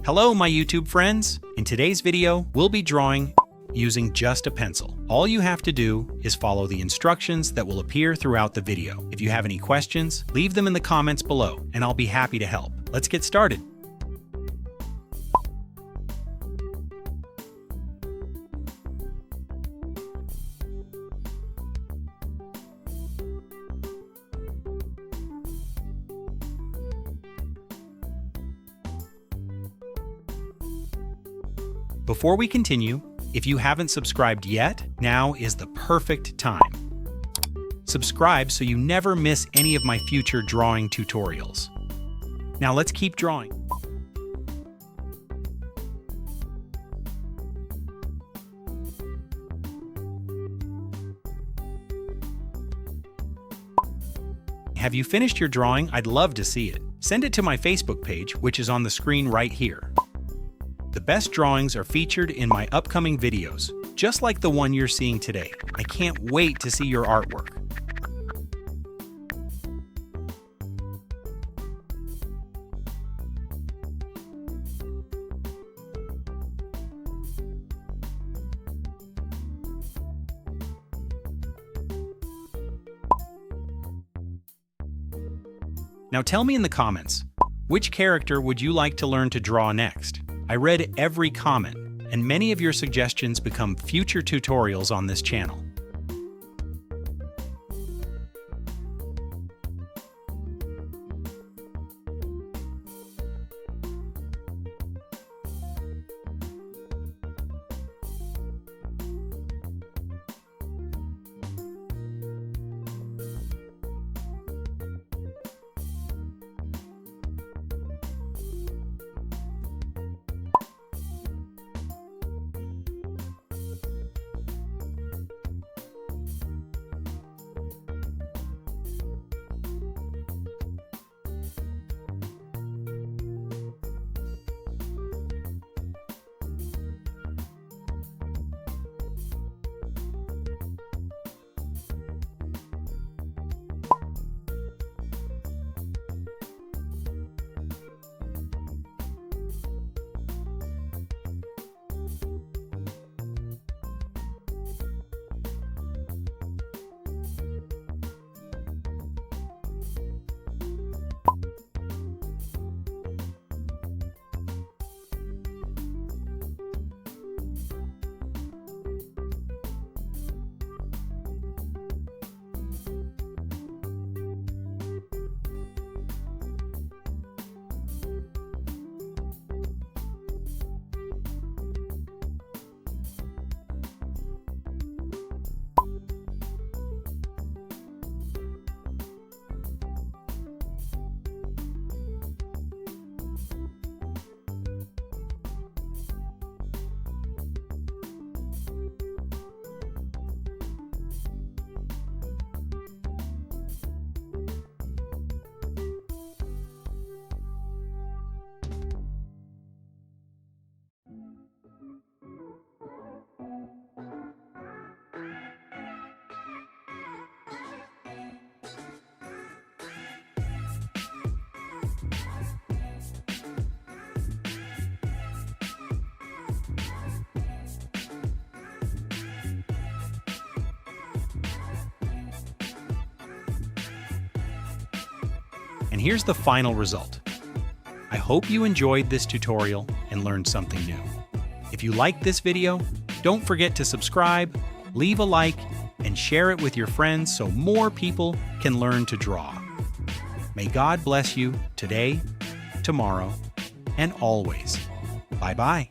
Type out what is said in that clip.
Hello, my YouTube friends! In today's video, we'll be drawing using just a pencil. All you have to do is follow the instructions that will appear throughout the video. If you have any questions, leave them in the comments below, and I'll be happy to help. Let's get started. Before we continue, if you haven't subscribed yet, now is the perfect time. Subscribe so you never miss any of my future drawing tutorials. Now let's keep drawing. Have you finished your drawing? I'd love to see it. Send it to my Facebook page, which is on the screen right here. The best drawings are featured in my upcoming videos, just like the one you're seeing today. I can't wait to see your artwork. Now tell me in the comments, which character would you like to learn to draw next? I read every comment, and many of your suggestions become future tutorials on this channel. And here's the final result. I hope you enjoyed this tutorial and learned something new. If you liked this video, don't forget to subscribe, leave a like, and share it with your friends so more people can learn to draw. May God bless you today, tomorrow, and always. Bye-bye.